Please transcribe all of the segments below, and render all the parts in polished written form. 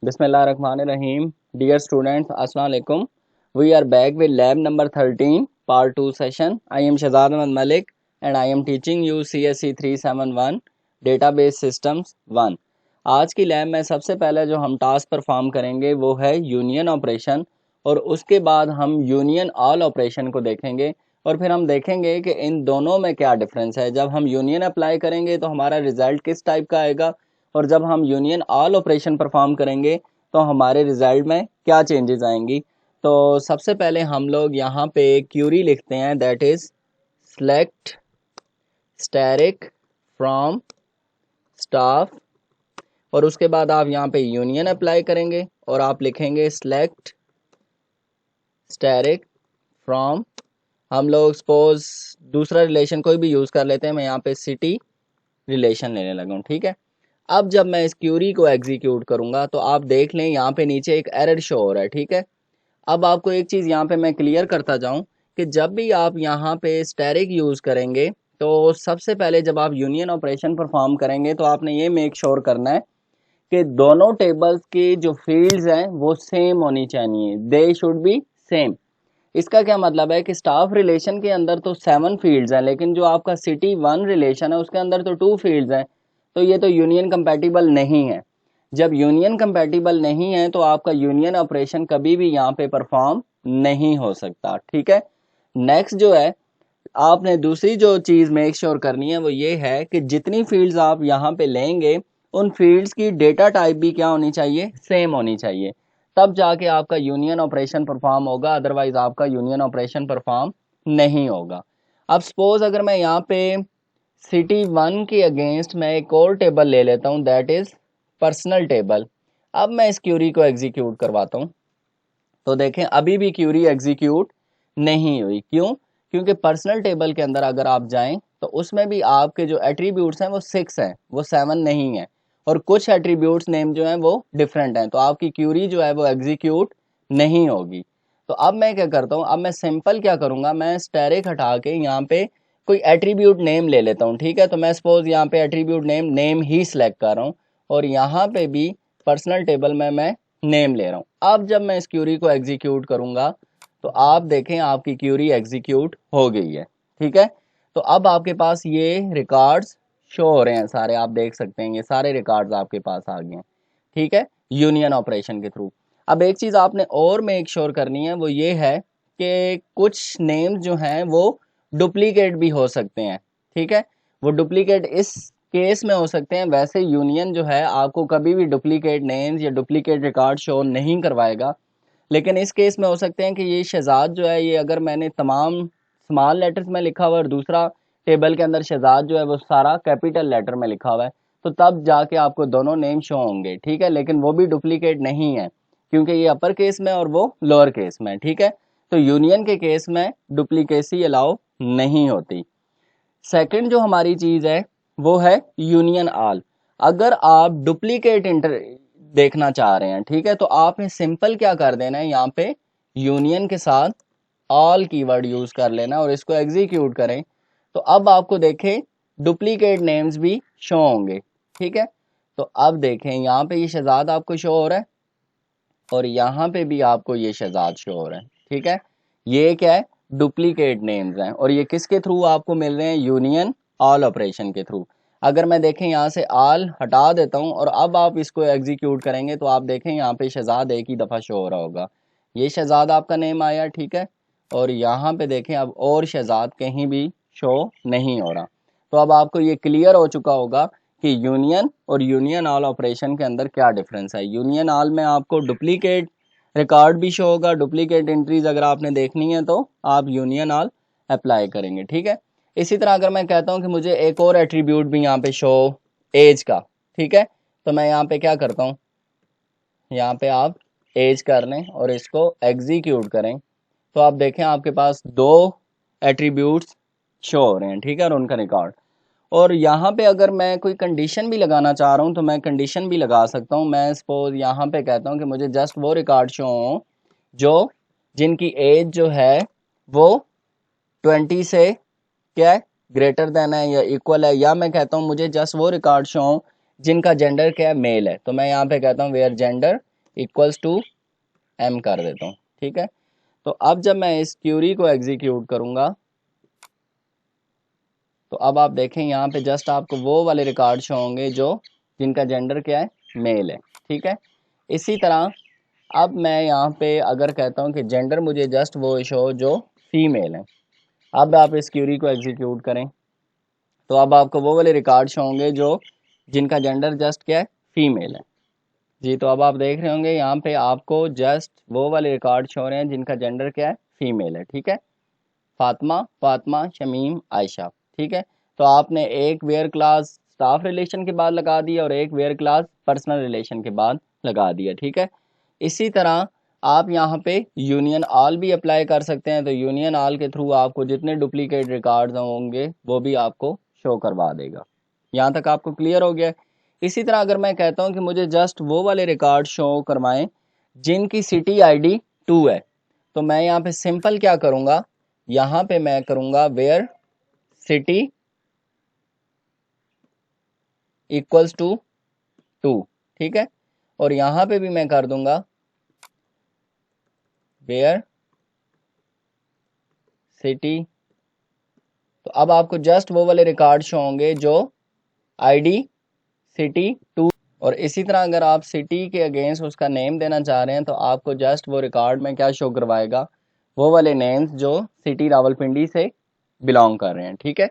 Bismillahirrahmanirrahim. Dear students, Assalamu alaikum. We are back with lab number 13, part 2 session. I am Shahzad Ahmed Malik and I am teaching you CSE 371 Database Systems 1. आज की lab में सबसे पहले जो हम task perform करेंगे वो है यूनियन ऑपरेशन और उसके बाद हम यूनियन ऑल ऑपरेशन को देखेंगे और फिर हम देखेंगे कि इन दोनों में क्या डिफरेंस है। जब हम यूनियन अप्लाई करेंगे तो हमारा रिजल्ट किस टाइप का आएगा और जब हम यूनियन ऑल ऑपरेशन परफॉर्म करेंगे तो हमारे रिजल्ट में क्या चेंजेस आएंगी। तो सबसे पहले हम लोग यहाँ पे क्यूरी लिखते हैं, that is select static from staff और उसके बाद आप यहाँ पे यूनियन अप्लाई करेंगे और आप लिखेंगे सेलेक्ट स्टैटिक फ्रॉम, हम लोग सपोज दूसरा रिलेशन कोई भी यूज़ कर लेते हैं, मैं यहाँ पे सिटी रिलेशन लेने लगा हूँ। ठीक है, अब जब मैं इस क्यूरी को एग्जीक्यूट करूंगा तो आप देख लें यहाँ पे नीचे एक एरर शो हो रहा है। ठीक है, अब आपको एक चीज़ यहाँ पे मैं क्लियर करता जाऊँ कि जब भी आप यहाँ पे स्टैटिक यूज़ करेंगे तो सबसे पहले जब आप यूनियन ऑपरेशन परफॉर्म करेंगे तो आपने ये मेक श्योर करना है कि दोनों टेबल्स की जो फील्ड्स हैं वो सेम होनी चाहिए, दे शुड बी सेम। इसका क्या मतलब है कि स्टाफ रिलेशन के अंदर तो 7 फील्ड्स हैं लेकिन जो आपका सिटी 1 रिलेशन है उसके अंदर तो 2 फील्ड्स हैं, तो ये तो यूनियन कंपैटिबल नहीं है। जब यूनियन कंपैटिबल नहीं है तो आपका यूनियन ऑपरेशन कभी भी यहाँ पे परफॉर्म नहीं हो सकता। ठीक है, नेक्स्ट जो है आपने दूसरी जो चीज़ मेक श्योर करनी है वो ये है कि जितनी फील्ड्स आप यहाँ पे लेंगे उन फील्ड्स की डेटा टाइप भी क्या होनी चाहिए, सेम होनी चाहिए, तब जाके आपका यूनियन ऑपरेशन परफॉर्म होगा, अदरवाइज आपका यूनियन ऑपरेशन परफॉर्म नहीं होगा। अब सपोज अगर मैं यहाँ पे सिटी 1 के अगेंस्ट मैं एक और टेबल ले लेता हूँ, दैट इज पर्सनल टेबल। अब मैं इस क्यूरी को एग्जीक्यूट करवाता हूँ तो देखें अभी भी क्यूरी एग्जीक्यूट नहीं हुई। क्यों? क्योंकि पर्सनल टेबल के अंदर अगर आप जाएं तो उसमें भी आपके जो एट्रीब्यूट्स हैं वो 6 हैं, वो 7 नहीं है, और कुछ एट्रीब्यूट्स नेम जो हैं वो डिफरेंट हैं, तो आपकी क्यूरी जो है वो एग्जीक्यूट नहीं होगी। तो अब मैं क्या करता हूँ, अब मैं सिंपल क्या करूँगा, मैं स्टैटिक हटा के यहाँ पे कोई एट्रीब्यूट नेम ले लेता हूँ। ठीक है, तो मैं सपोज यहाँ पे एट्रीब्यूट नेम ही सिलेक्ट कर रहा हूँ और यहाँ पे भी पर्सनल टेबल में मैं नेम ले रहा हूँ। अब जब मैं इस क्यूरी को एग्जीक्यूट करूँगा तो आप देखें आपकी क्यूरी एग्जीक्यूट हो गई है। ठीक है, तो अब आपके पास ये रिकॉर्ड्स शो हो रहे हैं सारे, आप देख सकते हैं ये सारे रिकॉर्ड्स आपके पास आ गए हैं। ठीक है, यूनियन ऑपरेशन के थ्रू। अब एक चीज़ आपने और मेक श्योर करनी है वो ये है कि कुछ नेम्स जो हैं वो डुप्लीकेट भी हो सकते हैं। ठीक है, वो डुप्लीकेट इस केस में हो सकते हैं, वैसे यूनियन जो है आपको कभी भी डुप्लीकेट नेम्स या डुप्लीकेट रिकॉर्ड शो नहीं करवाएगा, लेकिन इस केस में हो सकते हैं कि ये शहजाद जो है, ये अगर मैंने तमाम स्मॉल लेटर्स में लिखा हुआ है और दूसरा टेबल के अंदर शहजाद जो है वो सारा कैपिटल लेटर में लिखा हुआ है, तो तब जाके आपको दोनों नेम शो होंगे। ठीक है, लेकिन वो भी डुप्लीकेट नहीं है क्योंकि ये अपर केस में और वो लोअर केस में। ठीक है, तो यूनियन के केस में डुप्लीकेसी अलाउ नहीं होती। सेकंड जो हमारी चीज़ है वो है यूनियन ऑल। अगर आप डुप्लीकेट इंटर देखना चाह रहे हैं, ठीक है, तो आपने सिंपल क्या कर देना है, यहाँ पे यूनियन के साथ ऑल कीवर्ड यूज कर लेना और इसको एग्जीक्यूट करें तो अब आपको देखें डुप्लीकेट नेम्स भी शो होंगे। ठीक है, तो अब देखें यहाँ पे ये शहजाद आपको शो हो रहा है और यहाँ पे भी आपको ये शहजाद शो हो रहा है। ठीक है, ये क्या है, डुप्लीकेट नेम्स हैं और ये किसके थ्रू आपको मिल रहे हैं, यूनियन ऑल ऑपरेशन के थ्रू। अगर मैं देखें यहाँ से ऑल हटा देता हूँ और अब आप इसको एग्जीक्यूट करेंगे तो आप देखें यहाँ पे शहजाद एक ही दफ़ा शो हो रहा होगा, ये शहजाद आपका नेम आया। ठीक है, और यहाँ पे देखें अब और शहजाद कहीं भी शो नहीं हो रहा। तो अब आपको ये क्लियर हो चुका होगा कि यूनियन और यूनियन ऑल ऑपरेशन के अंदर क्या डिफरेंस है। यूनियन ऑल में आपको डुप्लीकेट रिकॉर्ड भी शो होगा, डुप्लीकेट एंट्रीज अगर आपने देखनी है तो आप यूनियन ऑल अप्लाई करेंगे। ठीक है, इसी तरह अगर मैं कहता हूँ कि मुझे एक और एट्रीब्यूट भी यहाँ पे शो एज का, ठीक है, तो मैं यहाँ पे क्या करता हूँ, यहाँ पे आप एज कर लें और इसको एग्जीक्यूट करें तो आप देखें आपके पास दो एट्रीब्यूट्स शो हो रहे हैं। ठीक है, और उनका रिकॉर्ड, और यहाँ पे अगर मैं कोई कंडीशन भी लगाना चाह रहा हूँ तो मैं कंडीशन भी लगा सकता हूँ। मैं सपोज यहाँ पे कहता हूँ कि मुझे जस्ट वो रिकॉर्ड शो हो जो जिनकी एज जो है वो 20 से क्या है, ग्रेटर देन है या इक्वल है, या मैं कहता हूँ मुझे जस्ट वो रिकॉर्ड शो हो जिनका जेंडर क्या है, मेल है, तो मैं यहाँ पे कहता हूँ where gender equals to m कर देता हूँ, ठीक है। तो अब जब मैं इस क्यूरी को एग्जीक्यूट करूँगा तो अब आप देखें यहाँ पे जस्ट आपको वो वाले रिकॉर्ड शो होंगे जो जिनका जेंडर क्या है, मेल है, ठीक है। इसी तरह अब मैं यहाँ पे अगर कहता हूँ कि जेंडर मुझे जस्ट वो शो जो फीमेल है, अब आप इस क्यूरी को एग्जीक्यूट करें तो अब आपको वो वाले रिकॉर्ड शो होंगे जो जिनका जेंडर जस्ट क्या है, फीमेल है जी। तो अब आप देख रहे होंगे यहाँ पे आपको जस्ट वो वाले रिकॉर्ड शो रहे हैं जिनका जेंडर क्या है, फीमेल है, ठीक है। फातिमा, फातिमा, शमीम, आयशा, ठीक है। तो आपने एक वेयर क्लास स्टाफ रिलेशन के बाद लगा दिया और एक वेयर क्लास पर्सनल रिलेशन के बाद लगा दिया, ठीक है। इसी तरह आप यहाँ पे यूनियन ऑल भी अप्लाई कर सकते हैं। तो यूनियन ऑल के थ्रू आपको जितने डुप्लीकेट रिकॉर्ड्स होंगे वो भी आपको शो करवा देगा। यहाँ तक आपको क्लियर हो गया। इसी तरह अगर मैं कहता हूँ कि मुझे जस्ट वो वाले रिकॉर्ड शो करवाएं जिनकी सिटी आईडी 2 है, तो मैं यहाँ पे सिंपल क्या करूँगा, यहाँ पे मैं करूँगा वेयर सिटी इक्वल्स टू 2, ठीक है। और यहाँ पे भी मैं कर दूंगा वेयर सिटी। तो अब आपको जस्ट वो वाले रिकॉर्ड शो होंगे जो आईडी सिटी 2। और इसी तरह अगर आप सिटी के अगेंस्ट उसका नेम देना चाह रहे हैं तो आपको जस्ट वो रिकॉर्ड में क्या शो करवाएगा, वो वाले नेम्स जो सिटी रावलपिंडी से बिलोंग कर रहे हैं, ठीक है।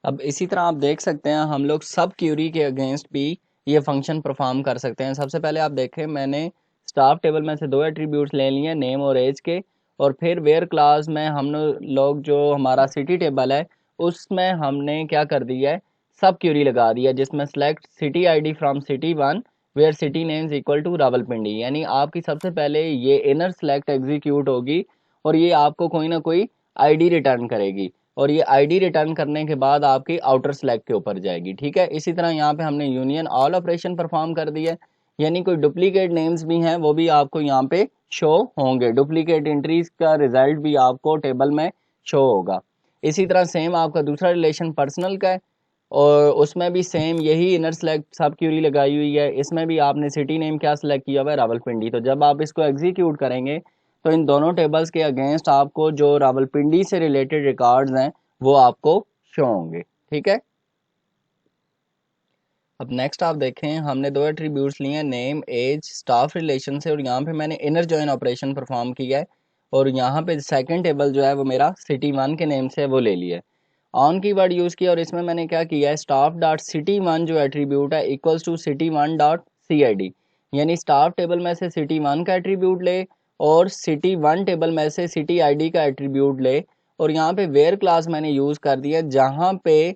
अब इसी तरह आप देख सकते हैं हम लोग सब क्यूरी के अगेंस्ट भी ये फंक्शन परफॉर्म कर सकते हैं। सबसे पहले आप देखें मैंने स्टाफ टेबल में से 2 एट्रीब्यूट्स ले लिए, नेम और एज के, और फिर वेयर क्लास में हम लोग जो हमारा सिटी टेबल है उसमें हमने क्या कर दिया है, सब क्यूरी लगा दिया जिसमें select city ID from city 1 where city names equal to Rawalpindi. यानी आपकी सबसे पहले ये इनर सेलेक्ट एग्जीक्यूट होगी और ये आपको कोई ना कोई आईडी रिटर्न करेगी और ये आईडी रिटर्न करने के बाद आपकी आउटर सेलेक्ट के ऊपर जाएगी, ठीक है। इसी तरह यहाँ पे हमने यूनियन ऑल ऑपरेशन परफॉर्म कर दिया, यानी कोई डुप्लीकेट नेम्स भी हैं वो भी आपको यहाँ पे शो होंगे, डुप्लीकेट एंट्रीज का रिजल्ट भी आपको टेबल में शो होगा। इसी तरह सेम आपका दूसरा रिलेशन पर्सनल का है और उसमें भी सेम यही इनर सेलेक्ट सब क्यूरी लगाई हुई है। इसमें भी आपने सिटी नेम क्या सिलेक्ट किया हुआ है, रावलपिंडी। तो जब आप इसको एग्जीक्यूट करेंगे तो इन दोनों टेबल्स के अगेंस्ट आपको जो रावलपिंडी से रिलेटेड रिकॉर्ड्स हैं वो आपको शो होंगे, ठीक है। अब नेक्स्ट आप देखें हमने 2 एट्रीब्यूट्स लिए हैं, नेम एज स्टाफ रिलेशन से, और यहाँ पे मैंने इनर जॉइन ऑपरेशन परफॉर्म किया है और यहाँ पे सेकंड टेबल जो है वो मेरा सिटी 1 के नेम से वो ले लिया है। ऑन की वर्ड यूज़ किया और इसमें मैंने क्या किया है, स्टाफ डॉट सिटी 1 जो एट्रीब्यूट है equals to city 1 dot C I D, यानी स्टाफ टेबल में से सिटी 1 का एट्रीब्यूट ले और सिटी 1 टेबल में से सिटी आईडी का एट्रीब्यूट ले। और यहाँ पे वेयर क्लास मैंने यूज़ कर दिया जहाँ पे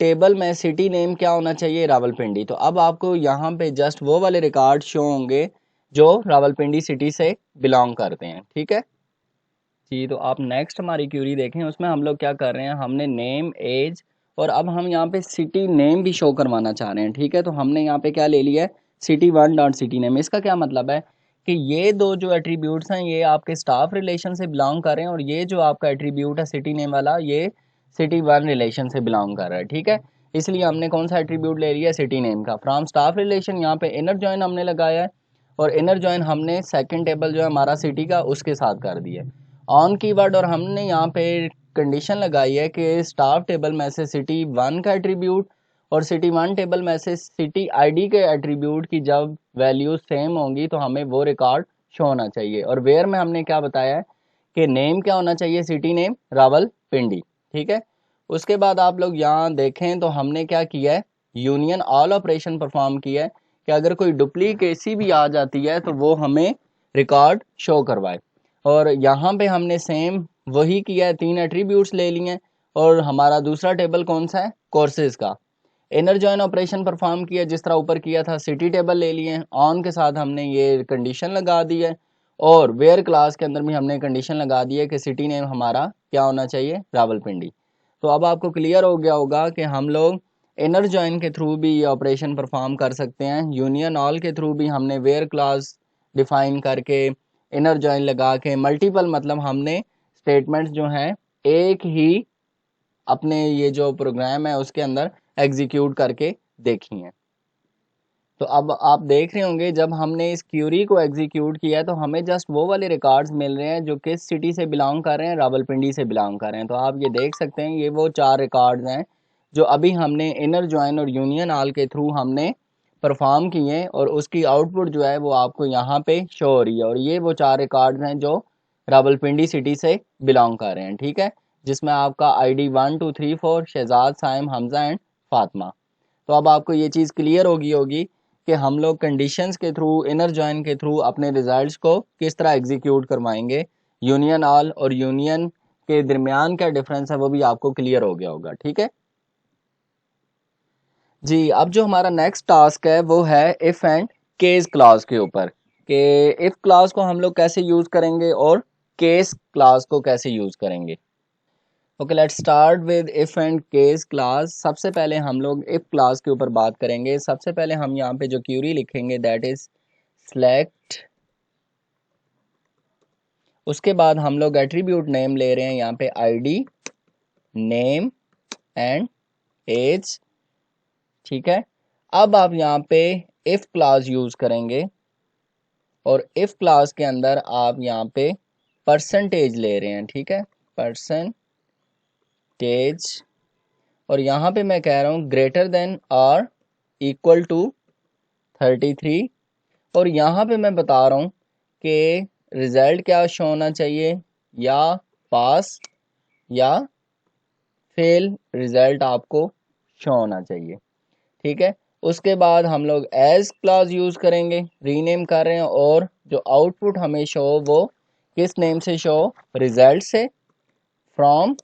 टेबल में सिटी नेम क्या होना चाहिए, रावलपिंडी। तो अब आपको यहाँ पे जस्ट वो वाले रिकॉर्ड शो होंगे जो रावलपिंडी सिटी से बिलोंग करते हैं, ठीक है जी। तो आप नेक्स्ट हमारी क्यूरी देखें, उसमें हम लोग क्या कर रहे हैं, हमने नेम एज और अब हम यहाँ पे सिटी नेम भी शो करवाना चाह रहे हैं, ठीक है। तो हमने यहाँ पे क्या ले लिया है, सिटी 1 डॉट सिटी नेम। इसका क्या मतलब है कि ये दो जो एट्रीब्यूट्स हैं ये आपके स्टाफ रिलेशन से बिलोंग कर रहे हैं और ये जो आपका एट्रीब्यूट है सिटी नेम वाला ये सिटी 1 रिलेशन से बिलोंग कर रहा है, ठीक है। इसलिए हमने कौन सा एट्रीब्यूट ले लिया है, सिटी नेम का। फ्रॉम स्टाफ रिलेशन यहाँ पे इनर जॉइन हमने लगाया है और इनर जॉइन हमने सेकंड टेबल जो है हमारा सिटी का उसके साथ कर दिया है ऑन कीवर्ड। और हमने यहाँ पे कंडीशन लगाई है कि स्टाफ टेबल में से सिटी 1 का एट्रीब्यूट और सिटी 1 टेबल में से सिटी आईडी के एट्रीब्यूट की जब वैल्यू सेम होंगी तो हमें वो रिकॉर्ड शो होना चाहिए। और वेयर में हमने क्या बताया है कि नेम क्या होना चाहिए, सिटी नेम रावलपिंडी, ठीक है। उसके बाद आप लोग यहाँ देखें तो हमने क्या किया है, यूनियन ऑल ऑपरेशन परफॉर्म किया है कि अगर कोई डुप्लीकेसी भी आ जाती है तो वो हमें रिकॉर्ड शो करवाए। और यहाँ पे हमने सेम वही किया है, 3 एट्रीब्यूट्स ले लिए हैं और हमारा दूसरा टेबल कौन सा है, कोर्सेज का। इनर जॉइन ऑपरेशन परफॉर्म किया जिस तरह ऊपर किया था, सिटी टेबल ले लिए हैं, ऑन के साथ हमने ये कंडीशन लगा दी है और वेयर क्लास के अंदर भी हमने कंडीशन लगा दी है कि सिटी नेम हमारा क्या होना चाहिए, रावलपिंडी। तो अब आपको क्लियर हो गया होगा कि हम लोग इनर जॉइन के थ्रू भी ये ऑपरेशन परफॉर्म कर सकते हैं, यूनियन ऑल के थ्रू भी हमने वेयर क्लास डिफाइन करके इनर जॉइन लगा के मल्टीपल मतलब हमने स्टेटमेंट्स जो हैं एक ही अपने ये जो प्रोग्राम है उसके अंदर एग्जीक्यूट करके देखी हैं। तो अब आप देख रहे होंगे जब हमने इस क्यूरी को एग्जीक्यूट किया तो हमें जस्ट वो वाले रिकॉर्ड्स मिल रहे हैं जो किस सिटी से बिलोंग कर रहे हैं, रावलपिंडी से बिलोंग कर रहे हैं। तो आप ये देख सकते हैं ये वो 4 रिकॉर्ड्स हैं जो अभी हमने इनर जॉइन और यूनियन ऑल के थ्रू हमने परफॉर्म किए और उसकी आउटपुट जो है वो आपको यहाँ पे शो हो रही है। और ये वो 4 रिकॉर्ड्स हैं जो रावलपिंडी सिटी से बिलोंग कर रहे हैं, ठीक है, जिसमें आपका ID 1 2 3 4 शहजाद, साइम, हमजा एंड फातिमा। तो अब आपको ये चीज़ क्लियर होगी कि हम लोग कंडीशंस के थ्रू, इनर जॉइन के थ्रू अपने रिजल्ट्स को किस तरह एग्जीक्यूट करवाएंगे। यूनियन ऑल और यूनियन के दरमियान क्या डिफरेंस है वो भी आपको क्लियर हो गया होगा, ठीक है जी। अब जो हमारा नेक्स्ट टास्क है वो है इफ़ एंड केस क्लास के ऊपर, कि इफ़ क्लास को हम लोग कैसे यूज़ करेंगे और केस क्लास को कैसे यूज़ करेंगे। Okay, let's start with if and case class. सबसे पहले हम लोग इफ क्लास के ऊपर बात करेंगे। सबसे पहले हम यहाँ पे जो क्यूरी लिखेंगे दैट इज सेलेक्ट, उसके बाद हम लोग एट्रीब्यूट नेम ले रहे हैं यहाँ पे ID, नेम एंड एज, ठीक है। अब आप यहाँ पे इफ क्लास यूज करेंगे और इफ क्लास के अंदर आप यहाँ पे परसेंटेज ले रहे हैं, ठीक है, परसेंटेज, और यहाँ पे मैं कह रहा हूँ ग्रेटर देन और इक्वल टू 33, और यहाँ पे मैं बता रहा हूँ कि रिजल्ट क्या शो होना चाहिए, या पास या फेल रिजल्ट आपको शो होना चाहिए, ठीक है। उसके बाद हम लोग एज क्लास यूज करेंगे, रीनेम कर रहे हैं, और जो आउटपुट हमें शो वो किस नेम से शो, रिजल्ट से, फ्रॉम।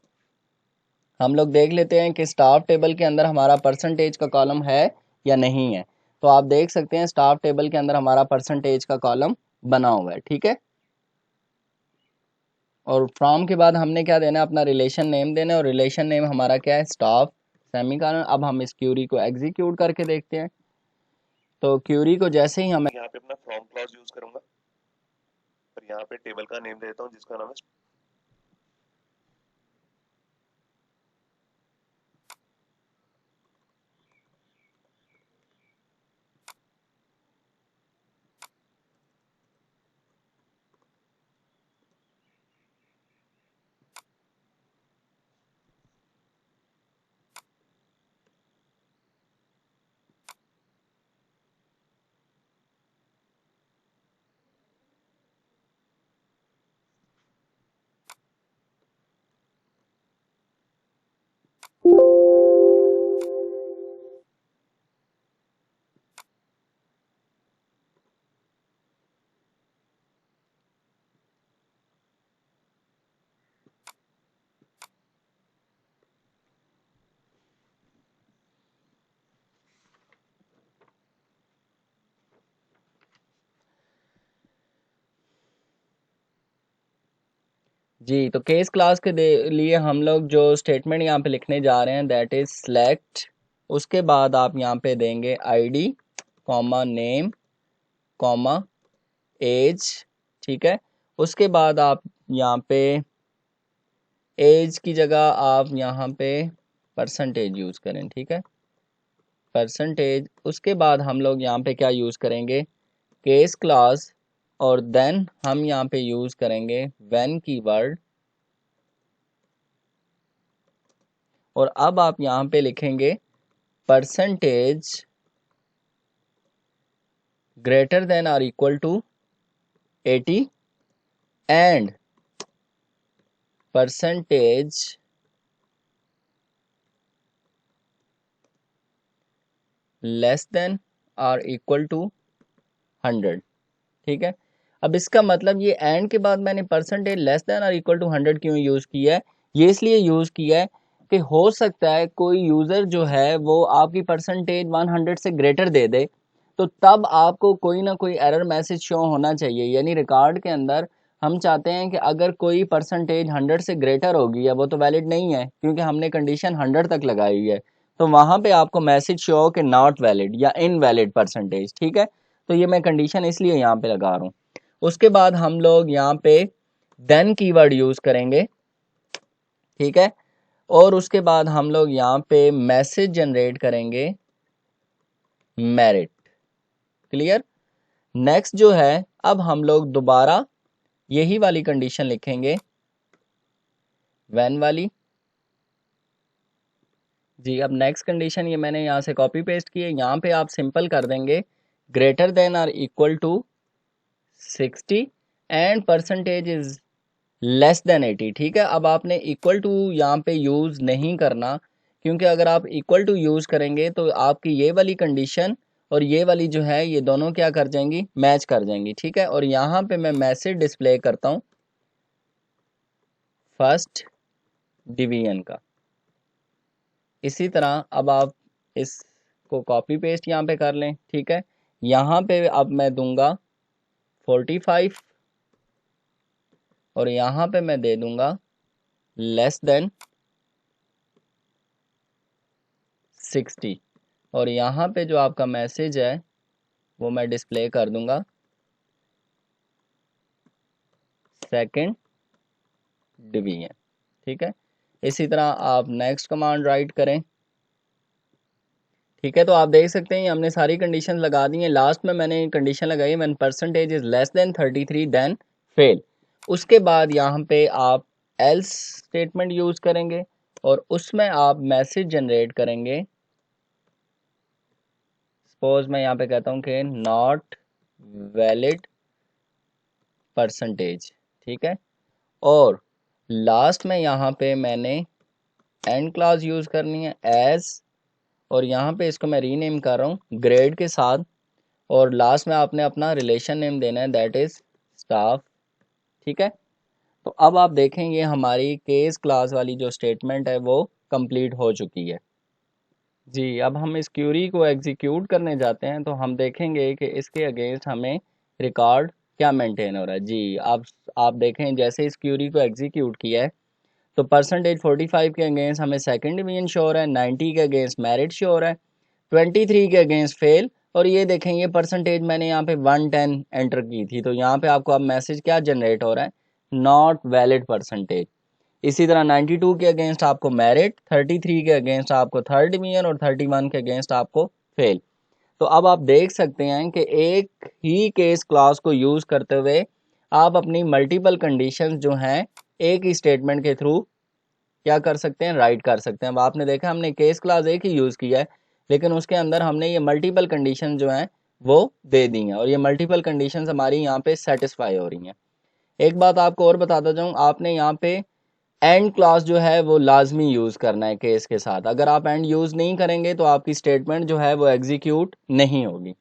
हम लोग देख लेते हैं कि स्टाफ टेबल के अंदर हमारा परसेंटेज का कॉलम है या नहीं है। तो आप देख सकते हैं स्टाफ टेबल के अंदर हमारा परसेंटेज का कॉलम बना हुआ है, ठीक है। और फ्रॉम के बाद हमने क्या देना है, अपना रिलेशन नेम देना है, और रिलेशन नेम हमारा क्या है, स्टाफ सेमीकोलन। अब हम इस क्यूरी को एग्जीक्यूट करके देखते हैं। तो क्यूरी को जैसे ही हम यहाँ पे अपना फ्रॉम क्लॉज यूज करूंगा और यहाँ पे टेबल का नेम देता हूँ जिसका नाम है। जी, तो केस क्लास के लिए हम लोग जो स्टेटमेंट यहाँ पे लिखने जा रहे हैं दैट इज सेलेक्ट, उसके बाद आप यहाँ पे देंगे ID, comma name, comma age, ठीक है। उसके बाद आप यहाँ पे एज की जगह आप यहाँ पे परसेंटेज यूज़ करें, ठीक है, परसेंटेज। उसके बाद हम लोग यहाँ पे क्या यूज़ करेंगे, केस क्लास, और देन हम यहाँ पे यूज़ करेंगे व्हेन कीवर्ड। और अब आप यहाँ पे लिखेंगे परसेंटेज ग्रेटर देन और equal to 80 and percentage less than और इक्वल टू 100, ठीक है। अब इसका मतलब ये एंड के बाद मैंने परसेंटेज लेस देन और इक्वल टू 100 क्यों यूज़ किया है, ये इसलिए यूज़ किया है कि हो सकता है कोई यूज़र जो है वो आपकी परसेंटेज 100 से ग्रेटर दे दे, तो तब आपको कोई ना कोई एरर मैसेज शो होना चाहिए। यानी रिकॉर्ड के अंदर हम चाहते हैं कि अगर कोई परसेंटेज 100 से ग्रेटर होगी या वो तो वैलिड नहीं है क्योंकि हमने कंडीशन 100 तक लगाई हुई है, तो वहाँ पे आपको मैसेज शो हो कि नॉट वैलिड या इनवैलिड परसेंटेज, ठीक है। तो ये मैं कंडीशन इसलिए यहाँ पे लगा रहा हूँ। उसके बाद हम लोग यहाँ पे देन कीवर्ड यूज़ करेंगे, ठीक है। और उसके बाद हम लोग यहाँ पे मैसेज जनरेट करेंगे मेरिट, क्लियर। नेक्स्ट जो है, अब हम लोग दोबारा यही वाली कंडीशन लिखेंगे, व्हेन वाली। जी, अब नेक्स्ट कंडीशन ये मैंने यहाँ से कॉपी पेस्ट की है, यहाँ पे आप सिंपल कर देंगे ग्रेटर देन और equal to 60 and percentage is less than 80। ठीक है, अब आपने इक्वल टू यहाँ पे यूज़ नहीं करना, क्योंकि अगर आप इक्वल टू यूज़ करेंगे तो आपकी ये वाली कंडीशन और ये वाली जो है ये दोनों क्या कर जाएंगी, मैच कर जाएंगी। ठीक है, और यहाँ पे मैं मैसेज डिस्प्ले करता हूँ फर्स्ट डिवीजन का। इसी तरह अब आप इसको कॉपी पेस्ट यहाँ पे कर लें। ठीक है, यहाँ पे अब मैं दूंगा 45 और यहाँ पे मैं दे दूंगा लेस देन 60 और यहाँ पे जो आपका मैसेज है वो मैं डिस्प्ले कर दूंगा सेकंड डिवीजन। ठीक है, इसी तरह आप नेक्स्ट कमांड राइट करें। ठीक है, तो आप देख सकते हैं हमने सारी कंडीशन लगा दी हैं। लास्ट में मैंने कंडीशन लगाई when percentage is less than 33 then fail. उसके बाद यहाँ पे आप एल्स स्टेटमेंट यूज करेंगे और उसमें आप मैसेज जनरेट करेंगे। सपोज मैं यहाँ पे कहता हूँ कि नॉट वैलिड परसेंटेज। ठीक है, और लास्ट में यहाँ पे मैंने एंड क्लॉज यूज करनी है एज, और यहाँ पे इसको मैं रीनेम कर रहा हूँ ग्रेड के साथ, और लास्ट में आपने अपना रिलेशन नेम देना है दैट इज स्टाफ। ठीक है, तो अब आप देखेंगे हमारी केस क्लास वाली जो स्टेटमेंट है वो कंप्लीट हो चुकी है। जी, अब हम इस क्यूरी को एग्जीक्यूट करने जाते हैं तो हम देखेंगे कि इसके अगेंस्ट हमें रिकॉर्ड क्या मेंटेन हो रहा है। जी, आप देखें जैसे इस क्यूरी को एग्जीक्यूट किया है तो परसेंटेज 45 के अगेंस्ट हमें सेकंड डिवीजन शो हो रहा है, 90 के अगेंस्ट मेरिट शो हो रहा है, 23 के अगेंस्ट फेल, और ये देखें ये परसेंटेज मैंने यहाँ पे 110 एंटर की थी तो यहाँ पे आपको अब मैसेज क्या जनरेट हो रहा है, नॉट वैलिड परसेंटेज। इसी तरह 92 के अगेंस्ट आपको मेरिट, 33 के अगेंस्ट आपको थर्ड डिवीजन और 31 के अगेंस्ट आपको फेल। तो अब आप देख सकते हैं कि एक ही केस क्लास को यूज करते हुए आप अपनी मल्टीपल कंडीशंस जो हैं एक ही स्टेटमेंट के थ्रू क्या कर सकते हैं, राइट कर सकते हैं। अब आपने देखा हमने केस क्लास एक ही यूज किया है लेकिन उसके अंदर हमने ये मल्टीपल कंडीशन जो हैं वो दे दी हैं और ये मल्टीपल कंडीशंस हमारी यहाँ पे सेटिस्फाई हो रही हैं। एक बात आपको और बताता जाऊँ, आपने यहाँ पे एंड क्लास जो है वो लाजमी यूज करना है केस के साथ। अगर आप एंड यूज नहीं करेंगे तो आपकी स्टेटमेंट जो है वो एग्जीक्यूट नहीं होगी।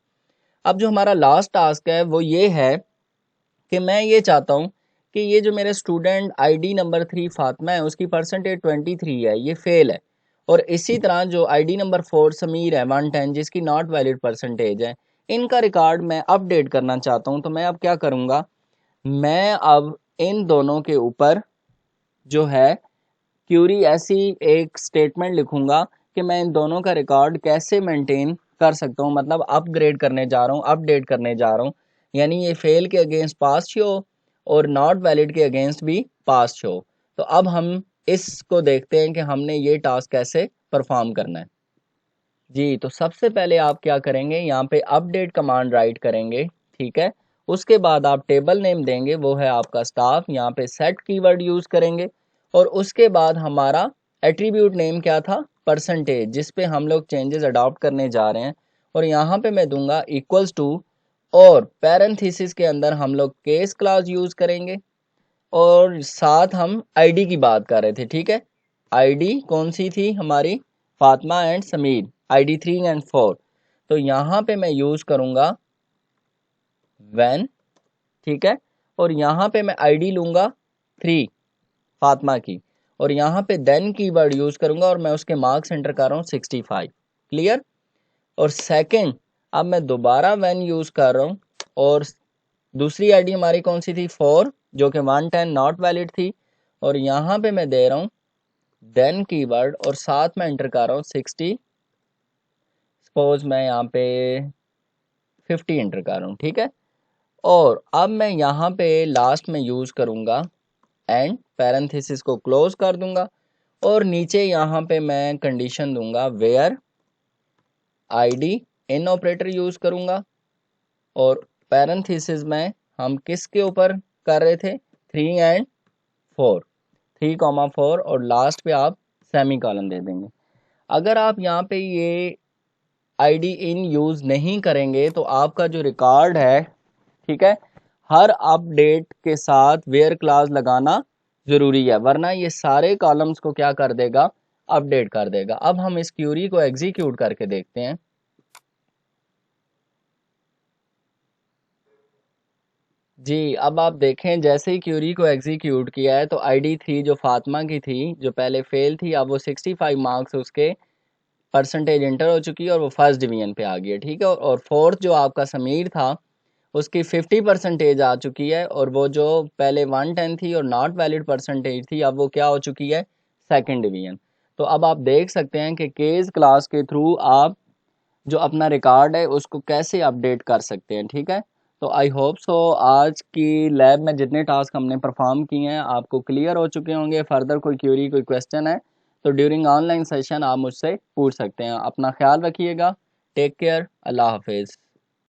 अब जो हमारा लास्ट टास्क है वो ये है कि मैं ये चाहता हूँ कि ये जो मेरे स्टूडेंट आईडी नंबर 3 फातिमा है उसकी परसेंटेज 23 है, ये फेल है। और इसी तरह जो आईडी नंबर 4 समीर है 110 जिसकी नॉट वैलिड परसेंटेज है, इनका रिकॉर्ड मैं अपडेट करना चाहता हूँ। तो मैं अब क्या करूँगा, मैं अब इन दोनों के ऊपर जो है क्यूरी ऐसी एक स्टेटमेंट लिखूंगा कि मैं इन दोनों का रिकॉर्ड कैसे मेंटेन कर सकता हूँ, मतलब अपग्रेड करने जा रहा हूँ, अपडेट करने जा रहा हूँ। यानी ये फेल के अगेंस्ट पास शो और नॉट वैलिड के अगेंस्ट भी पास शो। तो अब हम इसको देखते हैं कि हमने ये टास्क कैसे परफॉर्म करना है। जी, तो सबसे पहले आप क्या करेंगे, यहाँ पे अपडेट कमांड राइट करेंगे। ठीक है, उसके बाद आप टेबल नेम देंगे वो है आपका स्टाफ, यहाँ पे सेट कीवर्ड यूज करेंगे और उसके बाद हमारा एट्रीब्यूट नेम क्या था, परसेंटेज, जिस पे हम लोग चेंजेस अडॉप्ट करने जा रहे हैं। और यहाँ पे मैं दूंगा इक्वल्स टू, और पैरेंथेसिस के अंदर हम लोग केस क्लास यूज करेंगे और साथ हम आईडी की बात कर रहे थे। ठीक है, आईडी कौन सी थी हमारी, Fatima and Sameer, ID 3 and 4। तो यहाँ पे मैं यूज करूंगा व्हेन। ठीक है, और यहाँ पे मैं आईडी लूंगा 3 फातिमा की, और यहाँ पे देन कीवर्ड यूज करूंगा और मैं उसके मार्क्स एंटर कर रहा हूँ 65। क्लियर। और सेकंड, अब मैं दोबारा व्हेन यूज कर रहा हूँ और दूसरी आईडी हमारी कौन सी थी, 4, जो कि 110 नॉट वैलिड थी, और यहाँ पे मैं दे रहा हूँ देन कीवर्ड और साथ में एंटर कर रहा हूँ 60। सपोज मैं यहाँ पे 50 एंटर कर रहा हूँ। ठीक है, और अब मैं यहाँ पे लास्ट में यूज करूंगा एंड, पैरेंथेसिस को क्लोज कर दूंगा और नीचे यहाँ पे मैं कंडीशन दूंगा where ID, in operator use करूंगा और पैरेंथेसिस में हम किसके ऊपर कर रहे थे, 3 एंड 4, 3,4 और लास्ट पे आप सेमी कॉलन दे देंगे। अगर आप यहाँ पे ये आईडी इन यूज़ नहीं करेंगे तो आपका जो रिकॉर्ड है, ठीक है, हर अपडेट के साथ वेयर क्लास लगाना ज़रूरी है, वरना ये सारे कॉलम्स को क्या कर देगा, अपडेट कर देगा। अब हम इस क्यूरी को एग्जीक्यूट करके देखते हैं। जी, अब आप देखें जैसे ही क्यूरी को एग्जीक्यूट किया है तो आईडी 3 जो फातिमा की थी, जो पहले फेल थी, अब वो 65 मार्क्स उसके परसेंटेज इंटर हो चुकी है और वो फर्स्ट डिवीजन पे आ गई है, ठीक है। और फोर्थ जो आपका समीर था उसकी 50 परसेंटेज आ चुकी है, और वो जो पहले 110 थी और नॉट वैलिड परसेंटेज थी, अब वो क्या हो चुकी है, सेकंड डिवीजन। तो अब आप देख सकते हैं कि केस क्लास के थ्रू आप जो अपना रिकॉर्ड है उसको कैसे अपडेट कर सकते हैं, ठीक है। तो आई होप सो आज की लैब में जितने टास्क हमने परफॉर्म किए हैं आपको क्लियर हो चुके होंगे। फर्दर कोई क्यूरी कोई क्वेश्चन है तो ड्यूरिंग ऑनलाइन सेशन आप मुझसे पूछ सकते हैं। अपना ख्याल रखिएगा। Take care. अल्लाह हाफिज़।